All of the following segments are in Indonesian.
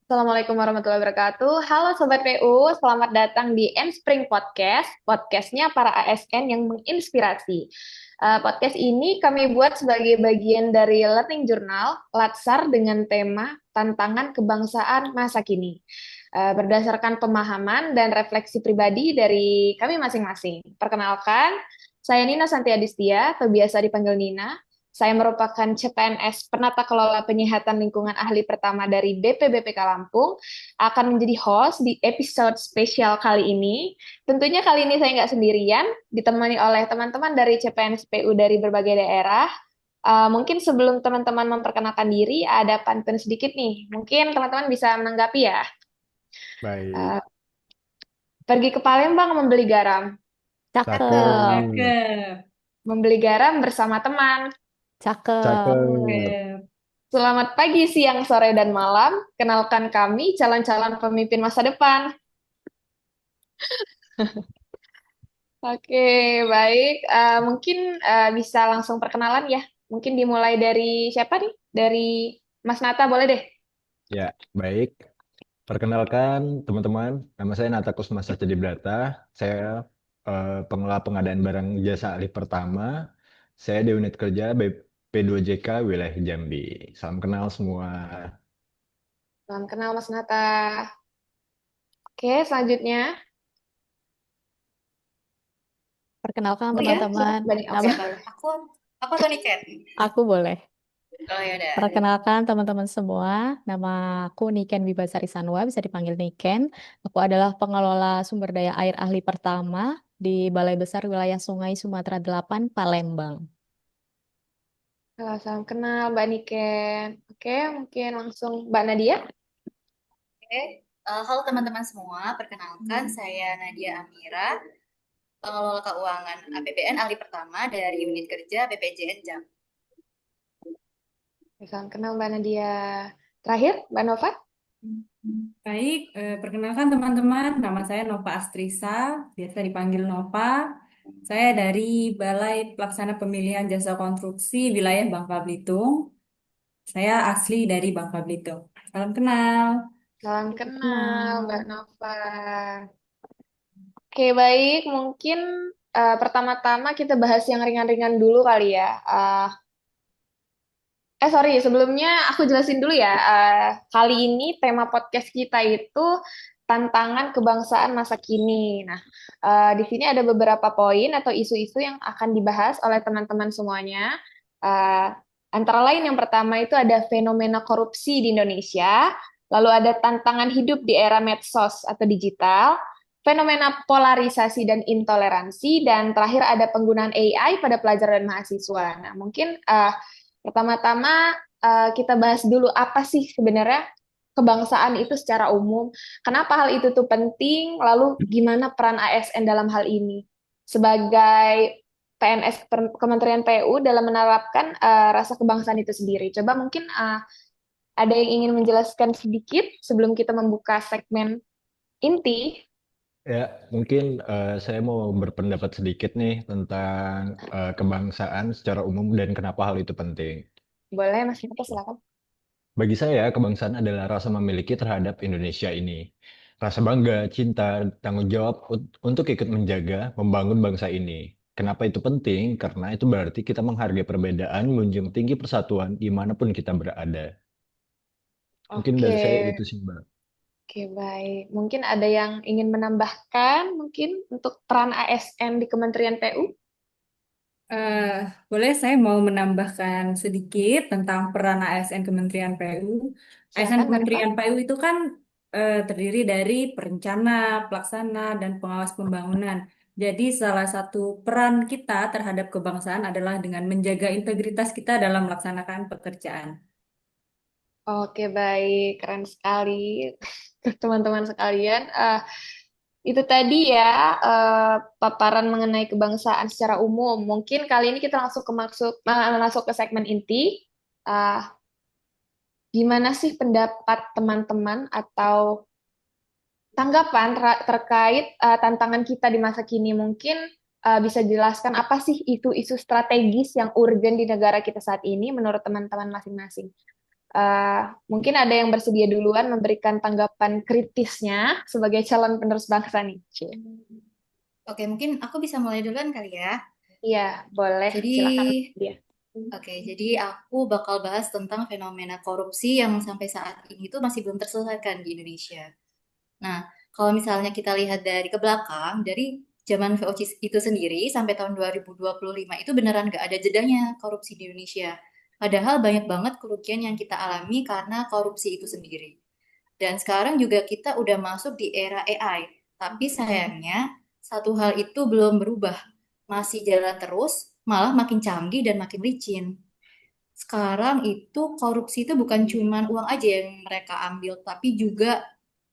Assalamualaikum warahmatullahi wabarakatuh. Halo Sobat PU, selamat datang di Spring Podcast, podcastnya para ASN yang menginspirasi. Podcast ini kami buat sebagai bagian dari Learning Journal, Latsar dengan tema Tantangan Kebangsaan Masa Kini. Berdasarkan pemahaman dan refleksi pribadi dari kami masing-masing. Perkenalkan, saya Nina Santiadistia, atau biasa dipanggil Nina. Saya merupakan CPNS Penata Kelola Penyihatan Lingkungan Ahli pertama dari BPBPK Lampung, akan menjadi host di episode spesial kali ini. Tentunya kali ini saya nggak sendirian, ditemani oleh teman-teman dari CPNS PU dari berbagai daerah. Mungkin sebelum teman-teman memperkenalkan diri, ada pantun sedikit nih. Mungkin teman-teman bisa menanggapi ya. Baik, Uh, Pergi ke Palembang membeli garam. Cakep, cakep, Cakep, Membeli garam bersama teman. cakep. cakep. cakep. Selamat pagi, siang, sore, dan malam. Kenalkan kami calon-calon pemimpin masa depan. Oke, baik. Mungkin bisa langsung perkenalan ya. Mungkin dimulai dari siapa nih? Dari Mas Nata, boleh deh. Ya, baik. Perkenalkan teman-teman, nama saya Nata Kusuma Sacedibrata. Saya pengelola pengadaan barang jasa alih pertama. Saya di unit kerja BP2JK wilayah Jambi. Salam kenal semua. Salam kenal Mas Nata. Oke, selanjutnya. Perkenalkan Oh ya, silakan teman-teman. Bani. Oke, Nama boleh. Aku Tony Cat. aku boleh. Oh ya udah. Perkenalkan teman-teman semua. Nama aku Niken Wibasari Sanwa, bisa dipanggil Niken. Aku adalah pengelola sumber daya air ahli pertama di Balai Besar Wilayah Sungai Sumatera Delapan, Palembang. Salam kenal Mbak Niken. Oke, mungkin langsung Mbak Nadia. Oke. Halo teman-teman semua, perkenalkan saya Nadia Amira, pengelola keuangan APBN ahli pertama dari unit kerja BPJN Jam. Salam kenal Mbak Nadia. Terakhir, Mbak Nova. Baik, perkenalkan teman-teman, nama saya Nova Astrisa, biasa dipanggil Nova. Saya dari Balai Pelaksana Pemilihan Jasa Konstruksi Wilayah Bangka Belitung. Saya asli dari Bangka Belitung. Salam kenal. Salam Salam kenal Mbak kenal. Nova. Oke, baik. Mungkin pertama-tama kita bahas yang ringan-ringan dulu kali ya. Sorry, sebelumnya aku jelasin dulu ya. Kali ini tema podcast kita itu tantangan kebangsaan masa kini. Nah, di sini ada beberapa poin atau isu-isu yang akan dibahas oleh teman-teman semuanya. Eh, Antara lain yang pertama itu ada fenomena korupsi di Indonesia, lalu ada tantangan hidup di era medsos atau digital, fenomena polarisasi dan intoleransi, dan terakhir ada penggunaan AI pada pelajar dan mahasiswa. Nah, mungkin pertama-tama kita bahas dulu apa sih sebenarnya kebangsaan itu secara umum. Kenapa hal itu tuh penting? Lalu gimana peran ASN dalam hal ini? Sebagai PNS Kementerian PU dalam menerapkan rasa kebangsaan itu sendiri. Coba mungkin ada yang ingin menjelaskan sedikit sebelum kita membuka segmen inti. Ya, mungkin saya mau berpendapat sedikit nih tentang kebangsaan secara umum dan kenapa hal itu penting. Boleh, Mas Nata, silakan. Bagi saya, kebangsaan adalah rasa memiliki terhadap Indonesia ini. Rasa bangga, cinta, tanggung jawab untuk ikut menjaga, membangun bangsa ini. Kenapa itu penting? Karena itu berarti kita menghargai perbedaan, menjunjung tinggi persatuan dimanapun kita berada. Mungkin Oke. dari saya itu sih, Mbak. Oke, baik. Mungkin ada yang ingin menambahkan mungkin untuk peran ASN di Kementerian PU? Eh, Boleh saya mau menambahkan sedikit tentang peran ASN Kementerian PU. ASN Silakan, Mbak Nova. Kementerian PU itu kan terdiri dari perencana, pelaksana, dan pengawas pembangunan. Jadi salah satu peran kita terhadap kebangsaan adalah dengan menjaga integritas kita dalam melaksanakan pekerjaan. Oke, baik. Keren sekali. Teman-teman sekalian. Itu tadi ya paparan mengenai kebangsaan secara umum. Mungkin kali ini kita langsung masuk ke segmen inti. Eh, Gimana sih pendapat teman-teman atau tanggapan terkait tantangan kita di masa kini? Mungkin bisa jelaskan apa sih isu-isu strategis yang urgen di negara kita saat ini menurut teman-teman masing-masing? Eh, Mungkin ada yang bersedia duluan memberikan tanggapan kritisnya sebagai calon penerus bangsa nih. Cie. Oke, mungkin aku bisa mulai duluan kali ya. Iya, boleh. Jadi, Silakan dia. jadi aku bakal bahas tentang fenomena korupsi yang sampai saat ini tuh masih belum terselesaikan di Indonesia. Nah, kalau misalnya kita lihat dari ke belakang, dari zaman VOC itu sendiri sampai tahun 2025 itu beneran nggak ada jedanya korupsi di Indonesia. Padahal banyak banget kerugian yang kita alami karena korupsi itu sendiri. Dan sekarang juga kita udah masuk di era AI. Tapi sayangnya satu hal itu belum berubah. Masih jalan terus, malah makin canggih dan makin licin. Sekarang itu korupsi itu bukan cuma uang aja yang mereka ambil, tapi juga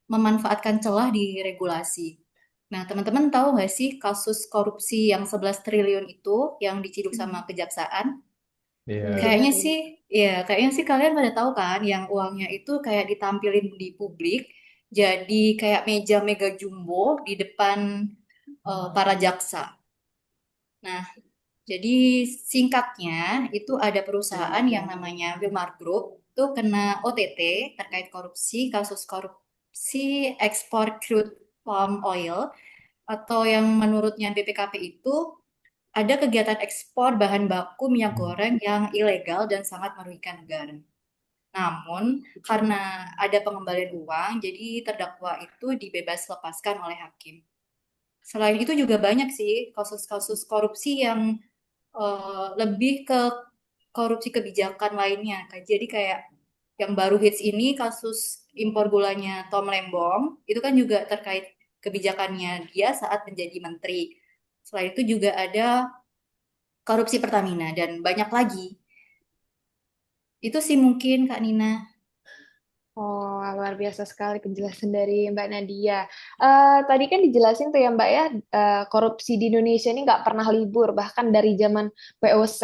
memanfaatkan celah di regulasi. Nah, teman-teman tahu nggak sih kasus korupsi yang 11 triliun itu yang diciduk sama kejaksaan? Iya. Kayaknya sih, ya kayaknya sih kalian pada tahu kan yang uangnya itu kayak ditampilin di publik, jadi kayak meja mega jumbo di depan para jaksa. Nah, jadi singkatnya itu ada perusahaan yang namanya Wilmar Group itu kena OTT terkait korupsi, kasus korupsi ekspor crude palm oil atau yang menurutnya BPKP itu ada kegiatan ekspor bahan baku minyak goreng yang ilegal dan sangat merugikan negara. Namun, karena ada pengembalian uang, jadi terdakwa itu dibebas lepaskan oleh hakim. Selain itu juga banyak sih kasus-kasus korupsi yang lebih ke korupsi kebijakan lainnya. Jadi kayak yang baru hits ini kasus impor gulanya Tom Lembong, itu kan juga terkait kebijakannya dia saat menjadi menteri. Selain itu juga ada korupsi Pertamina dan banyak lagi. Itu sih mungkin Kak Nina. Oh, luar biasa sekali penjelasan dari Mbak Nadia. Tadi kan dijelasin tuh ya Mbak ya, korupsi di Indonesia ini nggak pernah libur, bahkan dari zaman VOC,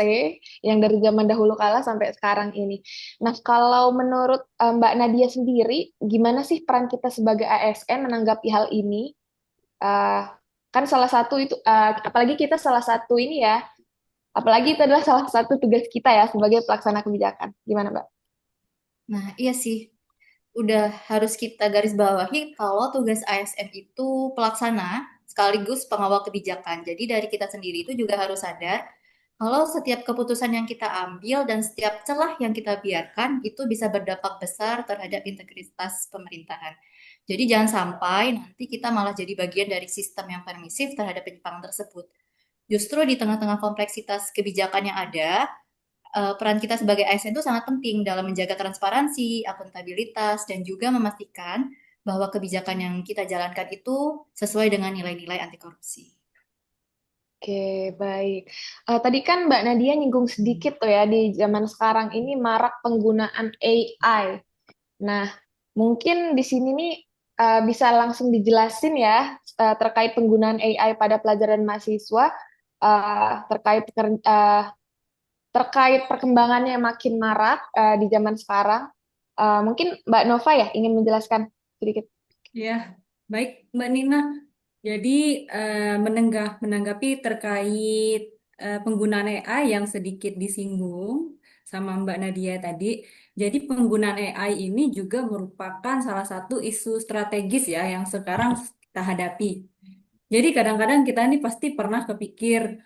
yang dari zaman dahulu kala sampai sekarang ini. Nah, kalau menurut Mbak Nadia sendiri, gimana sih peran kita sebagai ASN menanggapi hal ini? Eh, Kan salah satu itu, apalagi kita salah satu ini ya, apalagi itu adalah salah satu tugas kita ya sebagai pelaksana kebijakan. Gimana Mbak? Nah, iya sih. Udah harus kita garis bawahi kalau tugas ASN itu pelaksana sekaligus pengawal kebijakan. Jadi dari kita sendiri itu juga harus sadar kalau setiap keputusan yang kita ambil dan setiap celah yang kita biarkan itu bisa berdampak besar terhadap integritas pemerintahan. Jadi jangan sampai nanti kita malah jadi bagian dari sistem yang permisif terhadap penyimpangan tersebut. Justru di tengah-tengah kompleksitas kebijakan yang ada, peran kita sebagai ASN itu sangat penting dalam menjaga transparansi, akuntabilitas, dan juga memastikan bahwa kebijakan yang kita jalankan itu sesuai dengan nilai-nilai anti korupsi. Oke, baik. Tadi kan Mbak Nadia nyinggung sedikit tuh ya, di zaman sekarang ini marak penggunaan AI. Nah, mungkin di sini nih bisa langsung dijelasin ya terkait penggunaan AI pada pelajaran mahasiswa, terkait terkait perkembangannya yang makin marak di zaman sekarang. Mungkin Mbak Nova ya ingin menjelaskan sedikit. Ya, baik Mbak Nina. Jadi menanggapi terkait penggunaan AI yang sedikit disinggung sama Mbak Nadia tadi. Jadi penggunaan AI ini juga merupakan salah satu isu strategis ya yang sekarang kita hadapi. Jadi kadang-kadang kita ini pasti pernah kepikir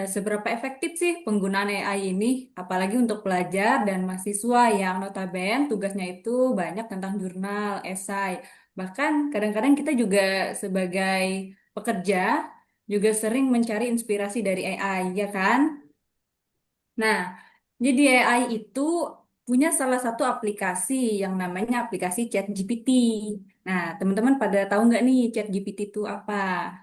seberapa efektif sih penggunaan AI ini, apalagi untuk pelajar dan mahasiswa yang notabene tugasnya itu banyak tentang jurnal, esai. Bahkan kadang-kadang kita juga sebagai pekerja juga sering mencari inspirasi dari AI, ya kan? Nah, jadi AI itu punya salah satu aplikasi yang namanya aplikasi ChatGPT. Nah, teman-teman pada tahu nggak nih ChatGPT itu apa?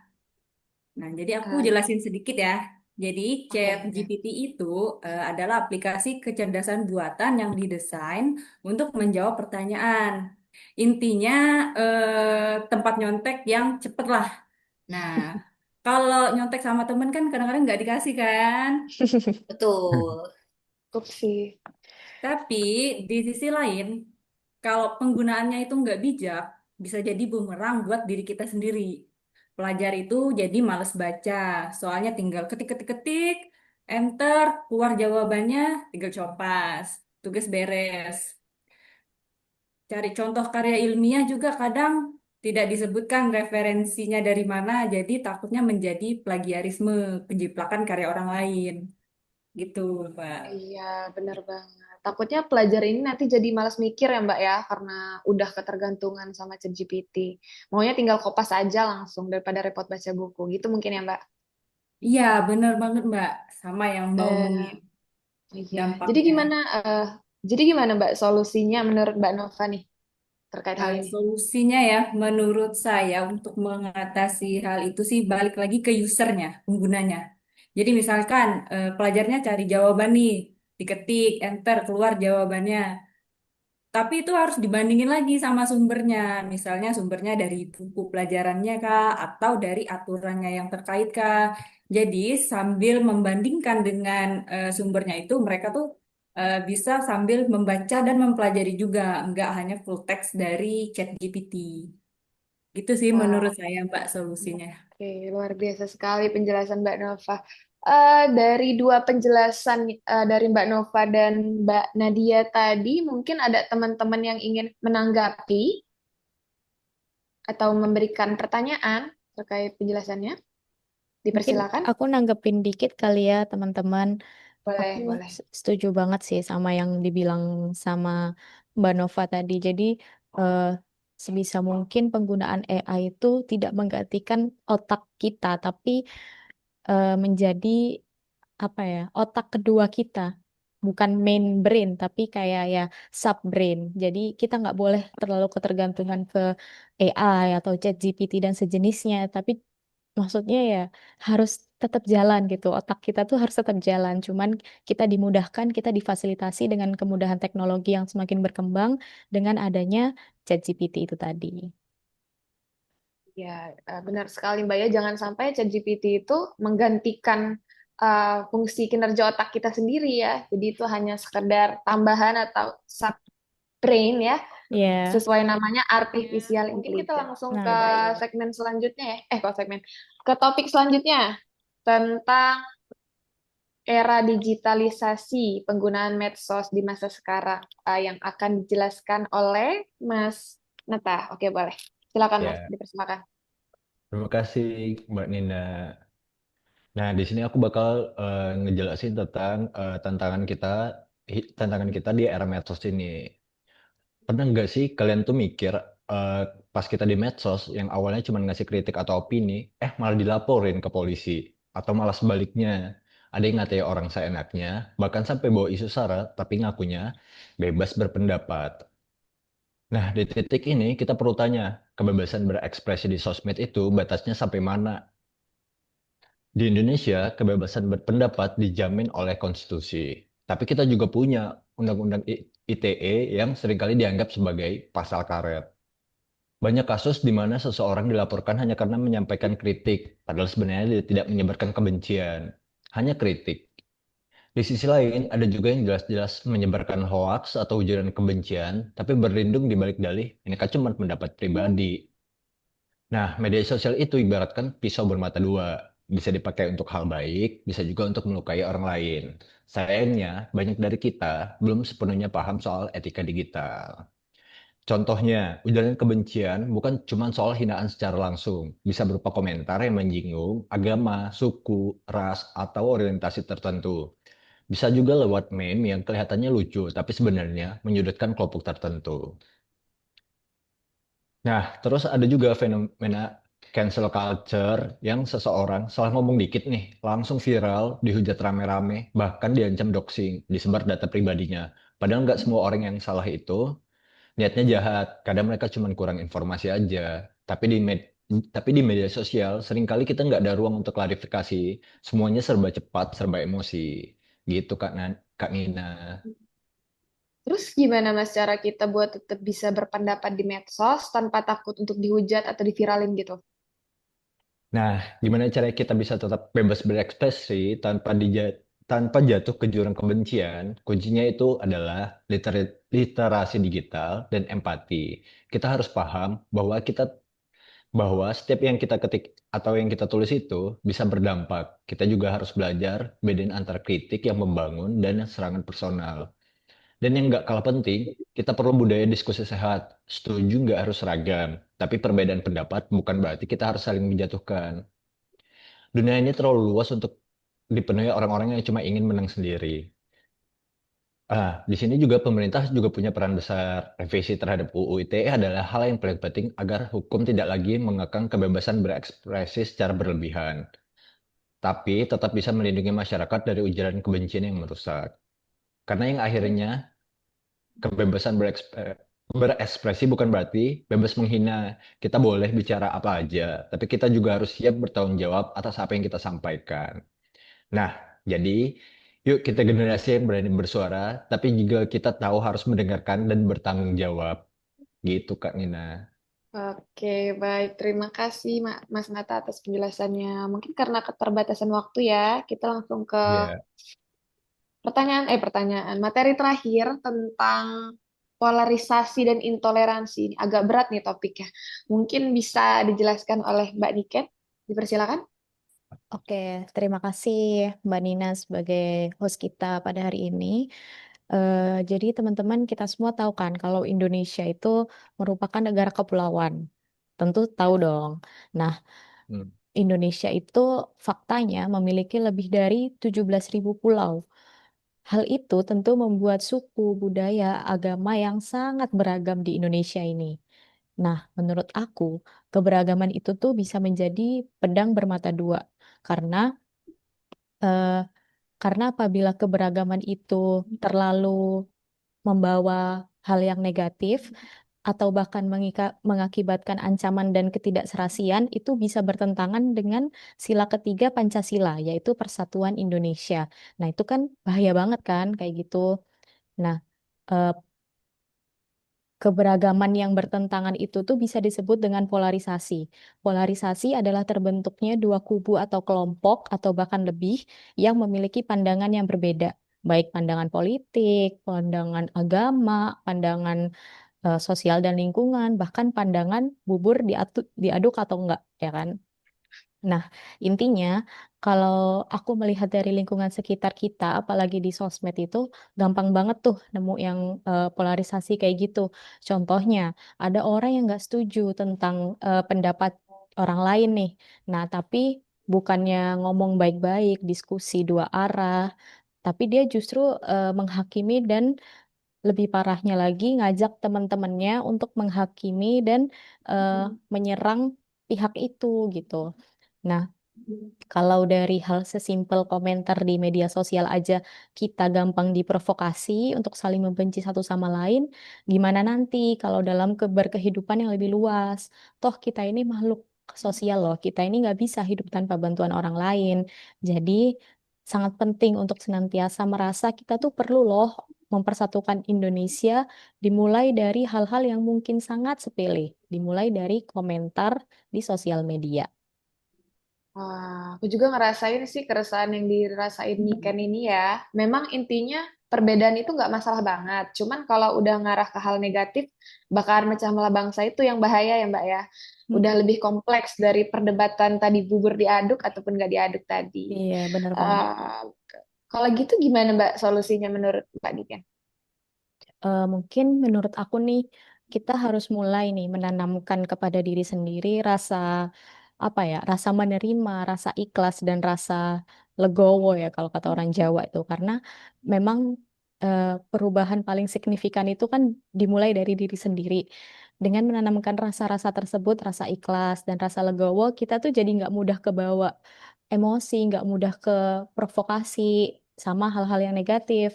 Nah, jadi aku Eh, jelasin sedikit ya. Jadi, oke, oke. ChatGPT itu adalah aplikasi kecerdasan buatan yang didesain untuk menjawab pertanyaan. Intinya, tempat nyontek yang cepet lah. Nah, kalau nyontek sama temen kan kadang-kadang nggak dikasih kan. Betul. Cukup sih. Tapi di sisi lain, kalau penggunaannya itu nggak bijak, bisa jadi bumerang buat diri kita sendiri. Pelajar itu jadi males baca, soalnya tinggal ketik-ketik-ketik, enter, keluar jawabannya, tinggal copas, tugas beres. cari contoh karya ilmiah juga kadang tidak disebutkan referensinya dari mana, jadi takutnya menjadi plagiarisme, penjiplakan karya orang lain. Gitu, Mbak. Iya, benar banget. Takutnya pelajar ini nanti jadi malas mikir ya, Mbak ya, karena udah ketergantungan sama ChatGPT. Maunya tinggal kopas aja langsung daripada repot baca buku. Gitu mungkin ya, Mbak. Iya, benar banget, Mbak. Sama yang Mbak Eh, omongin iya. dampaknya. Jadi gimana Mbak solusinya menurut Mbak Nova nih terkait hal ini? Solusinya ya, menurut saya untuk mengatasi hal itu sih balik lagi ke usernya, penggunanya. Jadi misalkan pelajarnya cari jawaban nih, diketik, enter, keluar jawabannya. Tapi itu harus dibandingin lagi sama sumbernya. Misalnya sumbernya dari buku pelajarannya kah, atau dari aturannya yang terkait kah. Jadi sambil membandingkan dengan sumbernya itu, mereka tuh bisa sambil membaca dan mempelajari juga, nggak hanya full text dari ChatGPT. Gitu sih Wah, menurut saya, Mbak, solusinya. oke, luar biasa sekali penjelasan Mbak Nova. Dari dua penjelasan dari Mbak Nova dan Mbak Nadia tadi, mungkin ada teman-teman yang ingin menanggapi atau memberikan pertanyaan terkait penjelasannya. Mungkin Dipersilakan. aku nanggepin dikit kali ya teman-teman. Aku Boleh, boleh. setuju banget sih sama yang dibilang sama Mbak Nova tadi. Jadi eh, sebisa mungkin penggunaan AI itu tidak menggantikan otak kita, tapi menjadi apa ya, otak kedua kita. Bukan main brain, tapi kayak ya sub brain. Jadi kita nggak boleh terlalu ketergantungan ke AI atau ChatGPT dan sejenisnya. Tapi maksudnya ya harus tetap jalan gitu. Otak kita tuh harus tetap jalan. Cuman kita dimudahkan, kita difasilitasi dengan kemudahan teknologi yang semakin berkembang dengan adanya ChatGPT itu tadi. Ya, benar sekali Mbak ya. Jangan sampai ChatGPT itu menggantikan fungsi kinerja otak kita sendiri ya. Jadi itu hanya sekedar tambahan atau sub brain ya, Ya, sesuai namanya artificial Mungkin kita intelligence. langsung Nah, ke betul. segmen selanjutnya ya. Kok segmen? Ke topik selanjutnya tentang era digitalisasi penggunaan medsos di masa sekarang yang akan dijelaskan oleh Mas Nata. Oke, boleh. Silakan Mas, Ya, dipersilakan. terima kasih Mbak Nina. Nah, di sini aku bakal ngejelasin tentang tantangan kita di era medsos ini. Pernah nggak sih kalian tuh mikir eh, pas kita di medsos yang awalnya cuma ngasih kritik atau opini, malah dilaporin ke polisi atau malah sebaliknya. Ada yang ngatain orang seenaknya, bahkan sampai bawa isu sara, tapi ngakunya bebas berpendapat. Nah, di titik ini kita perlu tanya, kebebasan berekspresi di sosmed itu batasnya sampai mana? Di Indonesia, kebebasan berpendapat dijamin oleh konstitusi. Tapi kita juga punya undang-undang ITE yang seringkali dianggap sebagai pasal karet. Banyak kasus di mana seseorang dilaporkan hanya karena menyampaikan kritik, padahal sebenarnya dia tidak menyebarkan kebencian, hanya kritik. Di sisi lain, ada juga yang jelas-jelas menyebarkan hoaks atau ujaran kebencian, tapi berlindung di balik dalih, ini kan cuma pendapat pribadi. Nah, media sosial itu ibaratkan pisau bermata dua. Bisa dipakai untuk hal baik, bisa juga untuk melukai orang lain. Sayangnya, banyak dari kita belum sepenuhnya paham soal etika digital. Contohnya, ujaran kebencian bukan cuma soal hinaan secara langsung, bisa berupa komentar yang menyinggung agama, suku, ras, atau orientasi tertentu. Bisa juga lewat meme yang kelihatannya lucu, tapi sebenarnya menyudutkan kelompok tertentu. Nah, terus ada juga fenomena cancel culture yang seseorang salah ngomong dikit nih, langsung viral, dihujat rame-rame, bahkan diancam doxing, disebar data pribadinya. Padahal nggak semua orang yang salah itu niatnya jahat. Kadang mereka cuma kurang informasi aja. Tapi tapi di media sosial seringkali kita nggak ada ruang untuk klarifikasi. Semuanya serba cepat, serba emosi. Gitu Kak Nina. Terus gimana Mas cara kita buat tetap bisa berpendapat di medsos tanpa takut untuk dihujat atau diviralin gitu? Nah, gimana caranya kita bisa tetap bebas berekspresi tanpa jatuh ke jurang kebencian? Kuncinya itu adalah literasi digital dan empati. Kita harus paham bahwa setiap yang kita ketik atau yang kita tulis itu bisa berdampak. Kita juga harus belajar bedain antara kritik yang membangun dan serangan personal. Dan yang nggak kalah penting, kita perlu budaya diskusi sehat. Setuju nggak harus seragam, tapi perbedaan pendapat bukan berarti kita harus saling menjatuhkan. Dunia ini terlalu luas untuk dipenuhi orang-orang yang cuma ingin menang sendiri. Di sini juga pemerintah juga punya peran besar. Revisi terhadap UU ITE adalah hal yang paling penting agar hukum tidak lagi mengekang kebebasan berekspresi secara berlebihan, tapi tetap bisa melindungi masyarakat dari ujaran kebencian yang merusak. Karena yang akhirnya kebebasan berekspresi bukan berarti bebas menghina. Kita boleh bicara apa aja, tapi kita juga harus siap bertanggung jawab atas apa yang kita sampaikan. Nah, jadi yuk kita generasi yang berani bersuara, tapi juga kita tahu harus mendengarkan dan bertanggung jawab. Gitu, Kak Nina. Oke, baik. Terima kasih, Mas Nata, atas penjelasannya. Mungkin karena keterbatasan waktu ya, kita langsung ke Ya, pertanyaan. Materi terakhir tentang polarisasi dan intoleransi. Ini agak berat nih topiknya. Mungkin bisa dijelaskan oleh Mbak Niken. Dipersilakan. Oke, terima kasih Mbak Nina sebagai host kita pada hari ini. Jadi teman-teman kita semua tahu kan kalau Indonesia itu merupakan negara kepulauan. Tentu tahu dong. Nah, hmm, Indonesia itu faktanya memiliki lebih dari 17.000 pulau. Hal itu tentu membuat suku, budaya, agama yang sangat beragam di Indonesia ini. Nah, menurut aku, keberagaman itu tuh bisa menjadi pedang bermata dua. Karena eh, karena apabila keberagaman itu terlalu membawa hal yang negatif atau bahkan mengakibatkan ancaman dan ketidakserasian, itu bisa bertentangan dengan sila ketiga Pancasila, yaitu Persatuan Indonesia. Nah, itu kan bahaya banget kan kayak gitu. Nah, eh, keberagaman yang bertentangan itu tuh bisa disebut dengan polarisasi. Polarisasi adalah terbentuknya dua kubu atau kelompok atau bahkan lebih yang memiliki pandangan yang berbeda, baik pandangan politik, pandangan agama, pandangan sosial dan lingkungan, bahkan pandangan bubur diaduk atau enggak, ya kan? Nah, intinya kalau aku melihat dari lingkungan sekitar kita, apalagi di sosmed itu, gampang banget tuh nemu yang polarisasi kayak gitu. Contohnya, ada orang yang nggak setuju tentang pendapat orang lain nih. Nah, tapi bukannya ngomong baik-baik, diskusi dua arah, tapi dia justru menghakimi dan lebih parahnya lagi ngajak teman-temannya untuk menghakimi dan eh, menyerang pihak itu gitu. Nah, kalau dari hal sesimpel komentar di media sosial aja kita gampang diprovokasi untuk saling membenci satu sama lain, gimana nanti kalau dalam berkehidupan yang lebih luas? Toh kita ini makhluk sosial loh, kita ini nggak bisa hidup tanpa bantuan orang lain. Jadi sangat penting untuk senantiasa merasa kita tuh perlu loh mempersatukan Indonesia dimulai dari hal-hal yang mungkin sangat sepele, dimulai dari komentar di sosial media. Wah, aku juga ngerasain sih keresahan yang dirasain Niken ini ya. Memang intinya perbedaan itu nggak masalah banget. Cuman kalau udah ngarah ke hal negatif, bakal mecah belah bangsa itu yang bahaya ya Mbak ya. Udah Mm-mm. lebih kompleks dari perdebatan tadi bubur diaduk ataupun nggak diaduk tadi. Iya, benar banget. Eh, Kalau gitu gimana Mbak solusinya menurut Mbak Niken? Mungkin menurut aku nih, kita harus mulai nih menanamkan kepada diri sendiri rasa apa ya, rasa menerima, rasa ikhlas dan rasa legowo ya kalau kata orang Jawa itu. Karena memang perubahan paling signifikan itu kan dimulai dari diri sendiri. Dengan menanamkan rasa-rasa tersebut, rasa ikhlas dan rasa legowo, kita tuh jadi nggak mudah kebawa emosi, nggak mudah ke provokasi sama hal-hal yang negatif.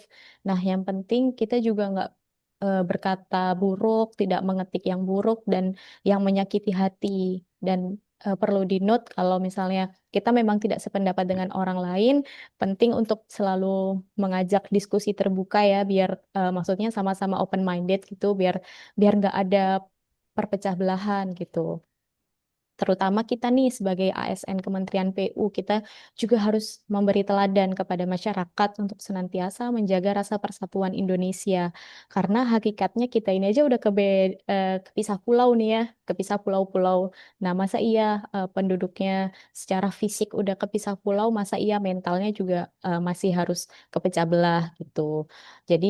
Nah, yang penting kita juga nggak berkata buruk, tidak mengetik yang buruk dan yang menyakiti hati. Dan perlu di-note kalau misalnya kita memang tidak sependapat dengan orang lain, penting untuk selalu mengajak diskusi terbuka ya, biar maksudnya sama-sama open-minded gitu, biar biar nggak ada perpecah belahan gitu. Terutama kita nih sebagai ASN Kementerian PU, kita juga harus memberi teladan kepada masyarakat untuk senantiasa menjaga rasa persatuan Indonesia. Karena hakikatnya kita ini aja udah kepisah pulau nih ya, kepisah pulau-pulau. Nah, masa iya penduduknya secara fisik udah kepisah pulau, masa iya mentalnya juga masih harus kepecah belah gitu. Jadi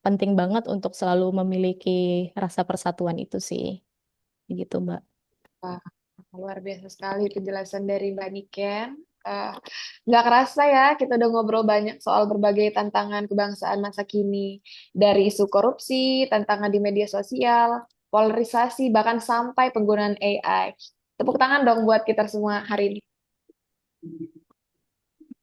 penting banget untuk selalu memiliki rasa persatuan itu sih. Begitu, Mbak. Wah, luar biasa sekali penjelasan dari Mbak Niken. Eh, nggak kerasa ya, kita udah ngobrol banyak soal berbagai tantangan kebangsaan masa kini. Dari isu korupsi, tantangan di media sosial, polarisasi, bahkan sampai penggunaan AI. Tepuk tangan dong buat kita semua hari ini.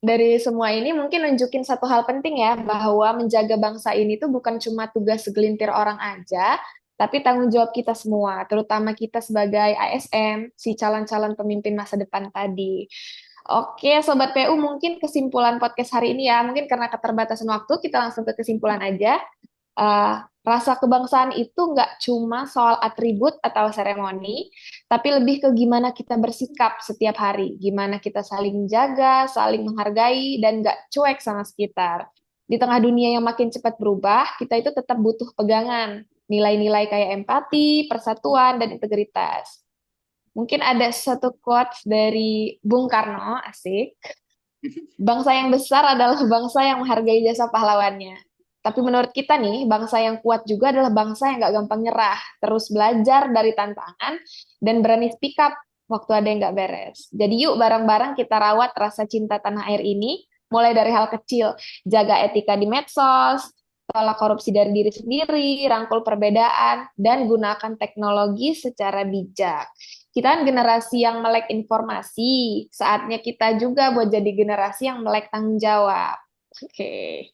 Dari semua ini mungkin nunjukin satu hal penting ya, bahwa menjaga bangsa ini tuh bukan cuma tugas segelintir orang aja, tapi tanggung jawab kita semua, terutama kita sebagai ASN, si calon-calon pemimpin masa depan tadi. Oke, Sobat PU, mungkin kesimpulan podcast hari ini ya, mungkin karena keterbatasan waktu, kita langsung ke kesimpulan aja. Rasa kebangsaan itu nggak cuma soal atribut atau seremoni, tapi lebih ke gimana kita bersikap setiap hari, gimana kita saling jaga, saling menghargai, dan nggak cuek sama sekitar. Di tengah dunia yang makin cepat berubah, kita itu tetap butuh pegangan, nilai-nilai kayak empati, persatuan, dan integritas. Mungkin ada satu quotes dari Bung Karno, asik. Bangsa yang besar adalah bangsa yang menghargai jasa pahlawannya. Tapi menurut kita nih, bangsa yang kuat juga adalah bangsa yang gak gampang nyerah, terus belajar dari tantangan, dan berani speak up waktu ada yang gak beres. Jadi yuk bareng-bareng kita rawat rasa cinta tanah air ini, mulai dari hal kecil, jaga etika di medsos, tolak korupsi dari diri sendiri, rangkul perbedaan, dan gunakan teknologi secara bijak. Kita kan generasi yang melek informasi, saatnya kita juga buat jadi generasi yang melek tanggung jawab. Oke.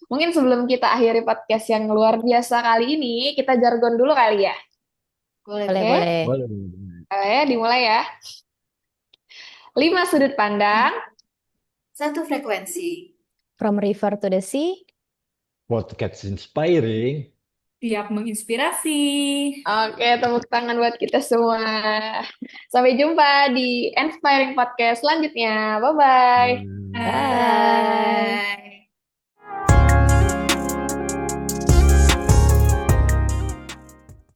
Mungkin sebelum kita akhiri podcast yang luar biasa kali ini, kita jargon dulu kali ya. Boleh, Boleh, boleh. boleh. Boleh, boleh. Oke, dimulai ya. 5 sudut pandang. Satu frekuensi. From river to the sea. Podcast inspiring. Siap menginspirasi. Oke, tepuk tangan buat kita semua. Sampai jumpa di Inspiring Podcast selanjutnya. Bye-bye. Bye. Bye. Bye.